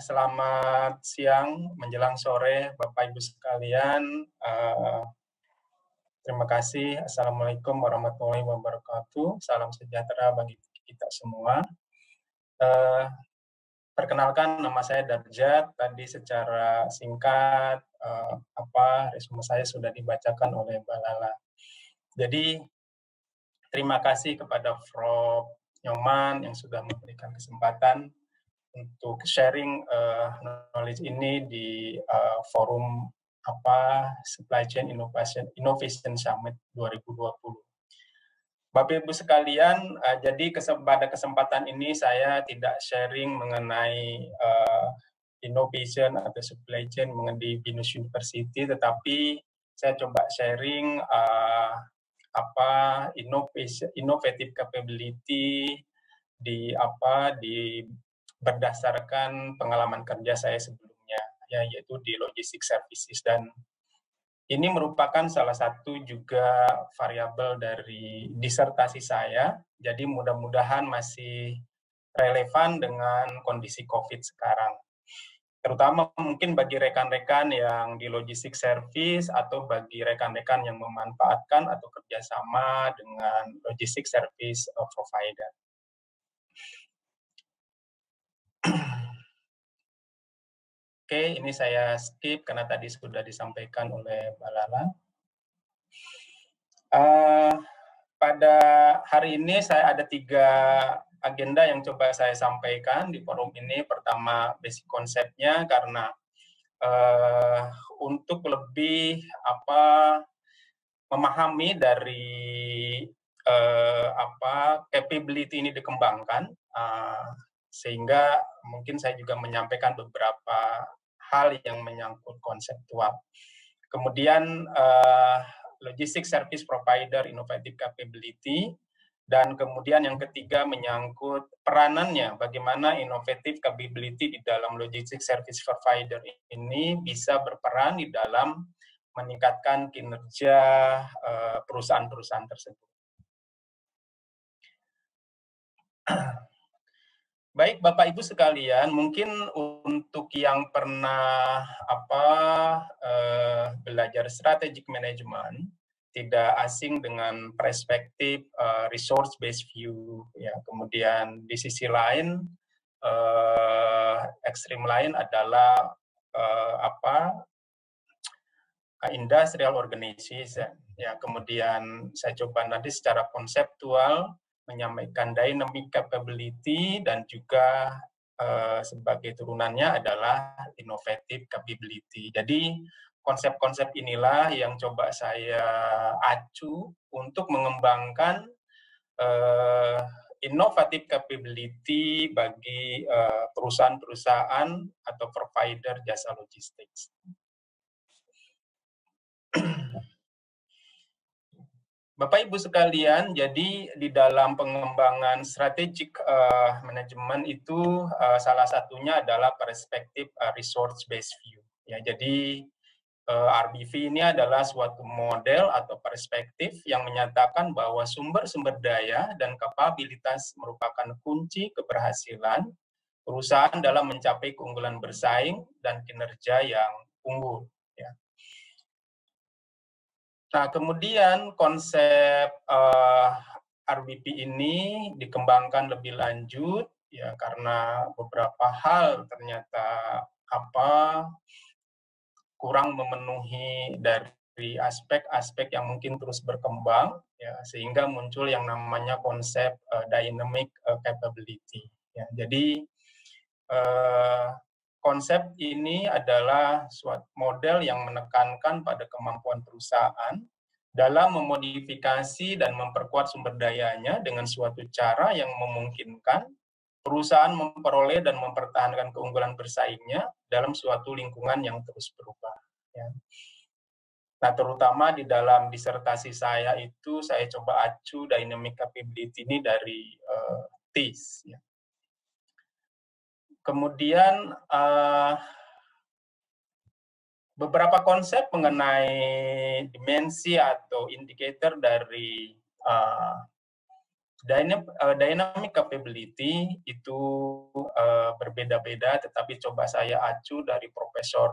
Selamat siang menjelang sore Bapak Ibu sekalian. Terima kasih. Assalamualaikum warahmatullahi wabarakatuh. Salam sejahtera bagi kita semua. Eh, Perkenalkan, nama saya Darjat. Tadi secara singkat resume saya sudah dibacakan oleh Mbak Lala. Jadi terima kasih kepada Prof. Nyoman yang sudah memberikan kesempatan untuk sharing knowledge ini di forum Supply Chain Innovation Summit 2020. Bapak Ibu sekalian, jadi pada kesempatan ini saya tidak sharing mengenai innovation atau supply chain mengenai BINUS University, tetapi saya coba sharing innovative capability di berdasarkan pengalaman kerja saya sebelumnya, yaitu di logistics services, dan ini merupakan salah satu juga variabel dari disertasi saya, jadi mudah-mudahan masih relevan dengan kondisi COVID sekarang. Terutama mungkin bagi rekan-rekan yang di logistics service atau bagi rekan-rekan yang memanfaatkan atau kerjasama dengan logistics service provider. Oke, ini saya skip karena tadi sudah disampaikan oleh Mbak Lala. Pada hari ini saya ada 3 agenda yang coba saya sampaikan di forum ini. Pertama, basic konsepnya, karena untuk lebih memahami dari capability ini dikembangkan, sehingga mungkin saya juga menyampaikan beberapa hal yang menyangkut konseptual. Kemudian logistics service provider innovative capability, dan kemudian yang ketiga menyangkut peranannya, bagaimana innovative capability di dalam logistics service provider ini bisa berperan di dalam meningkatkan kinerja perusahaan-perusahaan tersebut. Baik, Bapak Ibu sekalian, mungkin untuk yang pernah belajar strategic management, tidak asing dengan perspektif resource based view, ya. Kemudian di sisi lain, ekstrim lain adalah industrial organization, ya. Kemudian saya coba nanti secara konseptual menyampaikan dynamic capability, dan juga sebagai turunannya adalah innovative capability. Jadi konsep-konsep inilah yang coba saya acu untuk mengembangkan innovative capability bagi perusahaan-perusahaan atau provider jasa logistik. Bapak Ibu sekalian, jadi di dalam pengembangan strategic management itu salah satunya adalah perspektif resource based view. Ya, jadi RBV ini adalah suatu model atau perspektif yang menyatakan bahwa sumber-sumber daya dan kapabilitas merupakan kunci keberhasilan perusahaan dalam mencapai keunggulan bersaing dan kinerja yang unggul. Ya. Nah, kemudian konsep RBP ini dikembangkan lebih lanjut, ya, karena beberapa hal ternyata kurang memenuhi dari aspek-aspek yang mungkin terus berkembang, ya, sehingga muncul yang namanya konsep dynamic capability. Ya. Jadi konsep ini adalah suatu model yang menekankan pada kemampuan perusahaan dalam memodifikasi dan memperkuat sumber dayanya dengan suatu cara yang memungkinkan perusahaan memperoleh dan mempertahankan keunggulan bersaingnya dalam suatu lingkungan yang terus berubah. Ya. Nah, terutama di dalam disertasi saya itu saya coba acu dynamic capability ini dari TIS. Ya. Kemudian beberapa konsep mengenai dimensi atau indikator dari Dynamic capability itu berbeda-beda, tetapi coba saya acu dari Profesor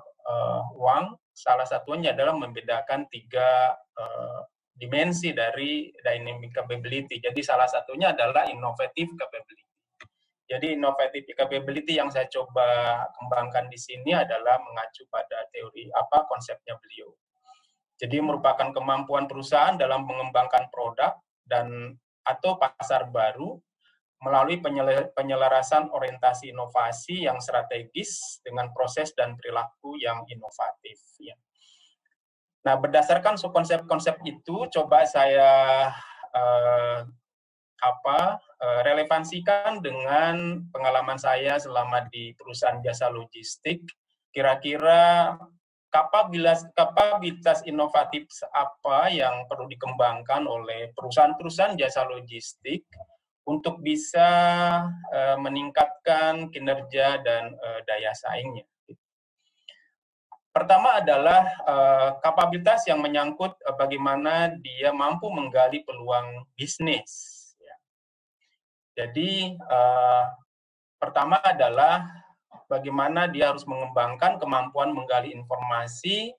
Wang. Salah satunya adalah membedakan 3 dimensi dari dynamic capability. Jadi salah satunya adalah innovative capability. Jadi innovative capability yang saya coba kembangkan di sini adalah mengacu pada teori konsepnya beliau. Jadi merupakan kemampuan perusahaan dalam mengembangkan produk dan atau pasar baru melalui penyelarasan orientasi inovasi yang strategis dengan proses dan perilaku yang inovatif. Ya. Nah, berdasarkan konsep-konsep itu, coba saya relevansikan dengan pengalaman saya selama di perusahaan jasa logistik. Kira-kira kapabilitas inovatif apa yang perlu dikembangkan oleh perusahaan-perusahaan jasa logistik untuk bisa meningkatkan kinerja dan daya saingnya. Pertama adalah kapabilitas yang menyangkut bagaimana dia mampu menggali peluang bisnis. Jadi pertama adalah bagaimana dia harus mengembangkan kemampuan menggali informasi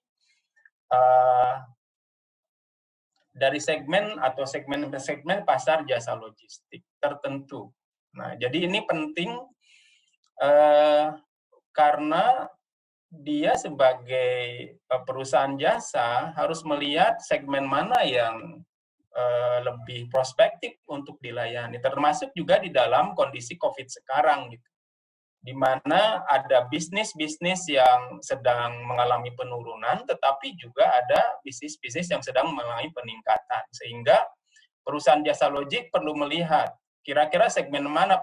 dari segmen atau segmen pasar jasa logistik tertentu. Nah, jadi ini penting karena dia sebagai perusahaan jasa harus melihat segmen mana yang lebih prospektif untuk dilayani, termasuk juga di dalam kondisi COVID sekarang, gitu, di mana ada bisnis-bisnis yang sedang mengalami penurunan, tetapi juga ada bisnis-bisnis yang sedang mengalami peningkatan, sehingga perusahaan jasa logik perlu melihat kira-kira segmen mana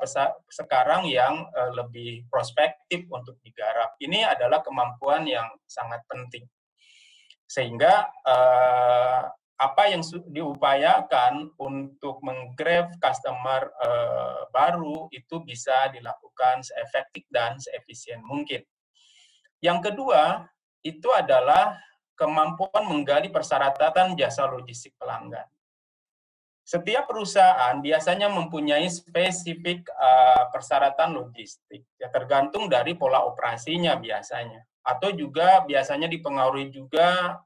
sekarang yang lebih prospektif untuk digarap. Ini adalah kemampuan yang sangat penting, sehingga apa yang diupayakan untuk menggrab customer baru itu bisa dilakukan seefektif dan seefisien mungkin. Yang kedua, itu adalah kemampuan menggali persyaratan jasa logistik pelanggan. Setiap perusahaan biasanya mempunyai spesifik persyaratan logistik, ya tergantung dari pola operasinya biasanya, atau juga biasanya dipengaruhi juga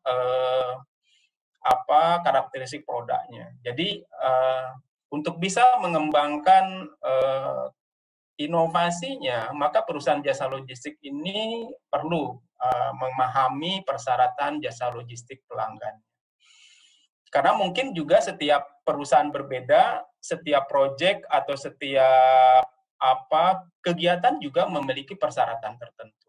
karakteristik produknya. Jadi untuk bisa mengembangkan inovasinya, maka perusahaan jasa logistik ini perlu memahami persyaratan jasa logistik pelanggan. Karena mungkin juga setiap perusahaan berbeda, setiap proyek atau setiap kegiatan juga memiliki persyaratan tertentu.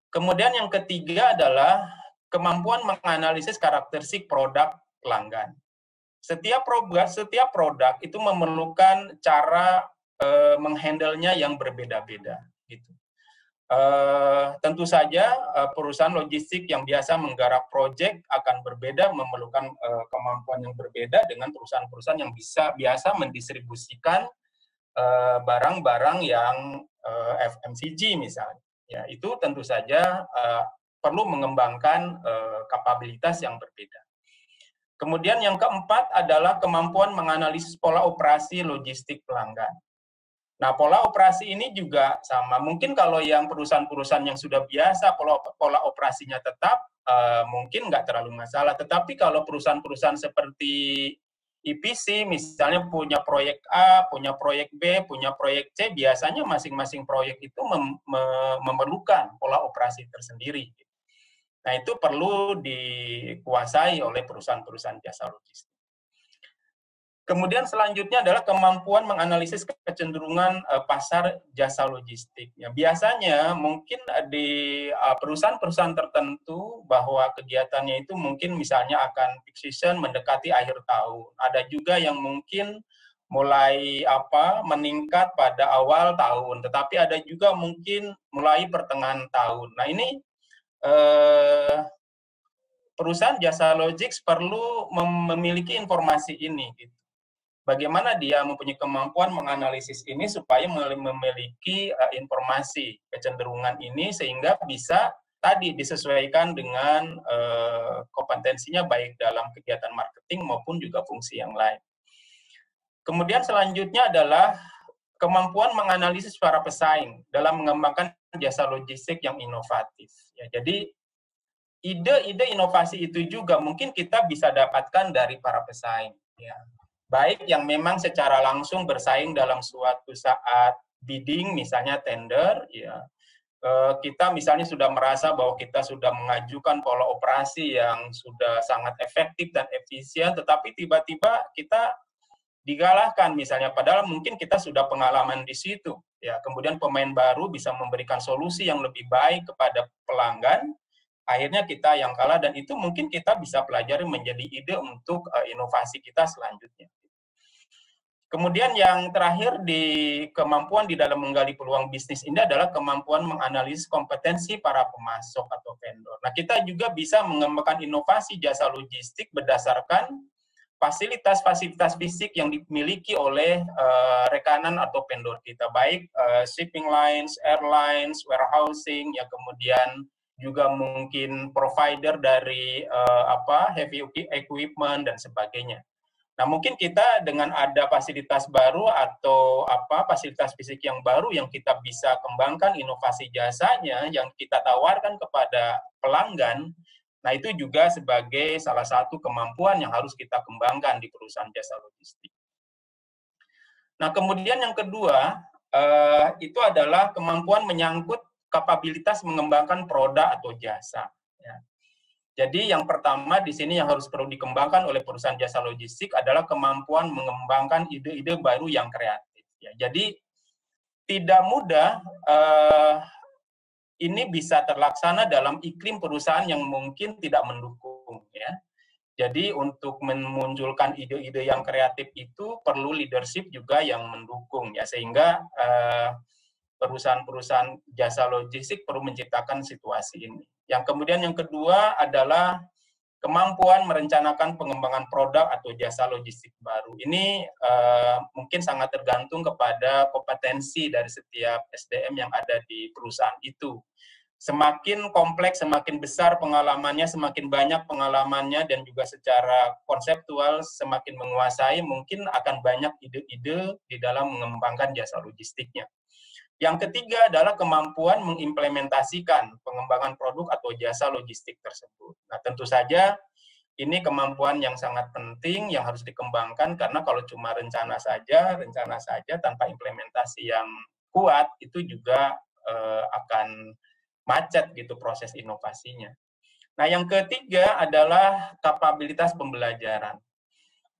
Kemudian yang ketiga adalah kemampuan menganalisis karakteristik produk pelanggan. Setiap produk itu memerlukan cara menghandle-nya yang berbeda-beda. Gitu. Tentu saja perusahaan logistik yang biasa menggarap proyek akan berbeda, memerlukan kemampuan yang berbeda dengan perusahaan-perusahaan yang biasa mendistribusikan barang-barang yang FMCG misalnya. Ya, itu tentu saja perlu mengembangkan kapabilitas yang berbeda. Kemudian yang keempat adalah kemampuan menganalisis pola operasi logistik pelanggan. Nah, pola operasi ini juga sama. Mungkin kalau yang perusahaan-perusahaan yang sudah biasa pola operasinya tetap, mungkin nggak terlalu masalah. Tetapi kalau perusahaan-perusahaan seperti EPC, misalnya punya proyek A, punya proyek B, punya proyek C, biasanya masing-masing proyek itu memerlukan pola operasi tersendiri. Nah, itu perlu dikuasai oleh perusahaan-perusahaan jasa logistik. Kemudian selanjutnya adalah kemampuan menganalisis kecenderungan pasar jasa logistik. Ya, biasanya mungkin di perusahaan-perusahaan tertentu bahwa kegiatannya itu mungkin misalnya akan peak season mendekati akhir tahun. Ada juga yang mungkin mulai meningkat pada awal tahun, tetapi ada juga mungkin mulai pertengahan tahun. Nah, ini perusahaan jasa logistik perlu memiliki informasi ini. Gitu. Bagaimana dia mempunyai kemampuan menganalisis ini supaya memiliki informasi kecenderungan ini sehingga bisa tadi disesuaikan dengan kompetensinya baik dalam kegiatan marketing maupun juga fungsi yang lain. Kemudian selanjutnya adalah kemampuan menganalisis para pesaing dalam mengembangkan jasa logistik yang inovatif. Ya, jadi ide-ide inovasi itu juga mungkin kita bisa dapatkan dari para pesaing. Ya. Baik yang memang secara langsung bersaing dalam suatu saat bidding, misalnya tender, ya, kita misalnya sudah merasa bahwa kita sudah mengajukan pola operasi yang sudah sangat efektif dan efisien, tetapi tiba-tiba kita digalahkan misalnya, padahal mungkin kita sudah pengalaman di situ. Ya, kemudian pemain baru bisa memberikan solusi yang lebih baik kepada pelanggan, akhirnya kita yang kalah, dan itu mungkin kita bisa pelajari menjadi ide untuk inovasi kita selanjutnya. Kemudian yang terakhir di kemampuan di dalam menggali peluang bisnis ini adalah kemampuan menganalisis kompetensi para pemasok atau vendor. Nah, kita juga bisa mengembangkan inovasi jasa logistik berdasarkan fasilitas-fasilitas fisik yang dimiliki oleh rekanan atau vendor kita, baik shipping lines, airlines, warehousing, ya, kemudian juga mungkin provider dari heavy equipment dan sebagainya. Nah, mungkin kita dengan ada fasilitas baru atau fasilitas fisik yang baru yang kita bisa kembangkan inovasi jasanya yang kita tawarkan kepada pelanggan, nah itu juga sebagai salah satu kemampuan yang harus kita kembangkan di perusahaan jasa logistik. Nah, kemudian yang kedua, itu adalah kemampuan menyangkut kapabilitas mengembangkan produk atau jasa. Ya. Jadi yang pertama di sini yang harus perlu dikembangkan oleh perusahaan jasa logistik adalah kemampuan mengembangkan ide-ide baru yang kreatif. Ya, jadi tidak mudah ini bisa terlaksana dalam iklim perusahaan yang mungkin tidak mendukung. Ya. Jadi untuk memunculkan ide-ide yang kreatif itu perlu leadership juga yang mendukung, ya, sehingga perusahaan-perusahaan jasa logistik perlu menciptakan situasi ini. Yang kemudian yang kedua adalah kemampuan merencanakan pengembangan produk atau jasa logistik baru. Ini mungkin sangat tergantung kepada kompetensi dari setiap SDM yang ada di perusahaan itu. Semakin kompleks, semakin besar pengalamannya, semakin banyak pengalamannya, dan juga secara konseptual semakin menguasai, mungkin akan banyak ide-ide di dalam mengembangkan jasa logistiknya. Yang ketiga adalah kemampuan mengimplementasikan pengembangan produk atau jasa logistik tersebut. Nah, tentu saja ini kemampuan yang sangat penting yang harus dikembangkan, karena kalau cuma rencana saja tanpa implementasi yang kuat, itu juga akan macet gitu proses inovasinya. Nah, yang ketiga adalah kapabilitas pembelajaran.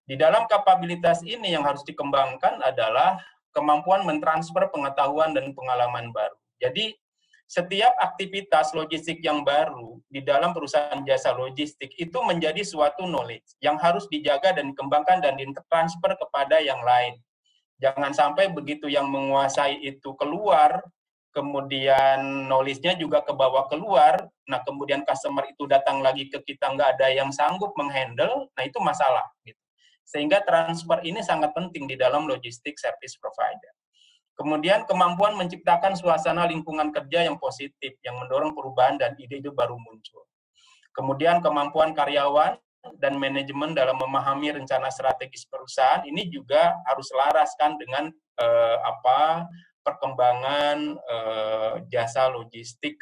Di dalam kapabilitas ini yang harus dikembangkan adalah kemampuan mentransfer pengetahuan dan pengalaman baru. Jadi, setiap aktivitas logistik yang baru di dalam perusahaan jasa logistik itu menjadi suatu knowledge yang harus dijaga dan dikembangkan dan ditransfer kepada yang lain. Jangan sampai begitu yang menguasai itu keluar, kemudian knowledge-nya juga ke bawah keluar, nah kemudian customer itu datang lagi ke kita, nggak ada yang sanggup menghandle, nah itu masalah. Gitu. Sehingga transfer ini sangat penting di dalam logistik service provider. Kemudian kemampuan menciptakan suasana lingkungan kerja yang positif, yang mendorong perubahan dan ide-ide baru muncul. Kemudian kemampuan karyawan dan manajemen dalam memahami rencana strategis perusahaan, ini juga harus selaraskan dengan perkembangan jasa logistik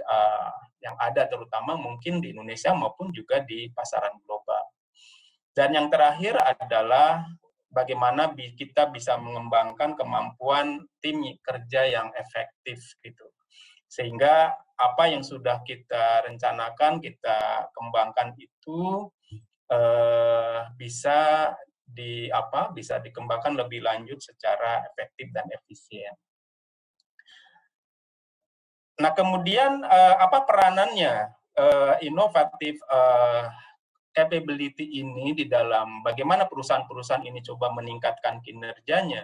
yang ada, terutama mungkin di Indonesia maupun juga di pasaran global. Dan yang terakhir adalah bagaimana kita bisa mengembangkan kemampuan tim kerja yang efektif gitu. Sehingga apa yang sudah kita rencanakan, kita kembangkan itu bisa dikembangkan lebih lanjut secara efektif dan efisien. Nah, kemudian apa peranannya inovatif capability ini di dalam bagaimana perusahaan-perusahaan ini coba meningkatkan kinerjanya,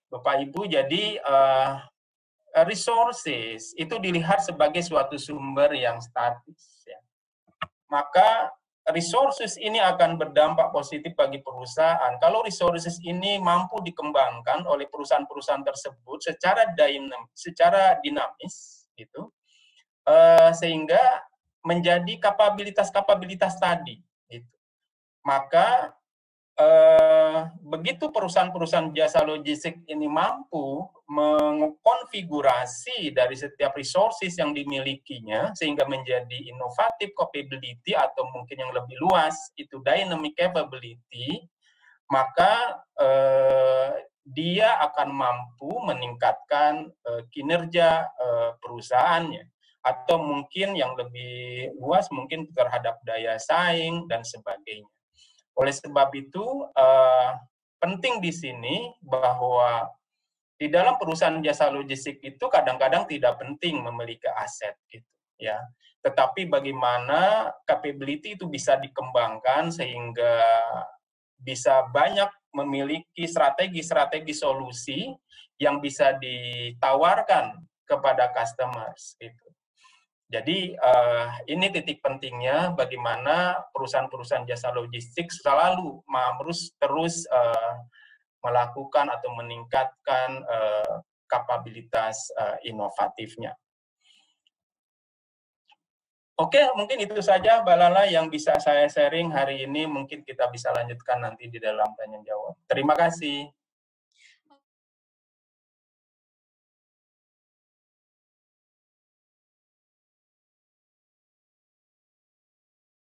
Bapak Ibu? Jadi resources itu dilihat sebagai suatu sumber yang statis. Ya. Maka resources ini akan berdampak positif bagi perusahaan kalau resources ini mampu dikembangkan oleh perusahaan-perusahaan tersebut secara dinamis, gitu, sehingga menjadi kapabilitas tadi. Gitu. Maka begitu perusahaan-perusahaan jasa logistik ini mampu mengkonfigurasi dari setiap resources yang dimilikinya sehingga menjadi innovative capability atau mungkin yang lebih luas itu dynamic capability, maka dia akan mampu meningkatkan kinerja perusahaannya, atau mungkin yang lebih luas mungkin terhadap daya saing dan sebagainya. Oleh sebab itu, penting di sini bahwa di dalam perusahaan jasa logistik itu kadang-kadang tidak penting memiliki aset, gitu ya. Tetapi bagaimana capability itu bisa dikembangkan sehingga bisa banyak memiliki strategi-strategi solusi yang bisa ditawarkan kepada customers, gitu. Jadi ini titik pentingnya bagaimana perusahaan-perusahaan jasa logistik selalu harus terus melakukan atau meningkatkan kapabilitas inovatifnya. Oke, mungkin itu saja Mbak Lala yang bisa saya sharing hari ini. Mungkin kita bisa lanjutkan nanti di dalam tanya jawab. Terima kasih.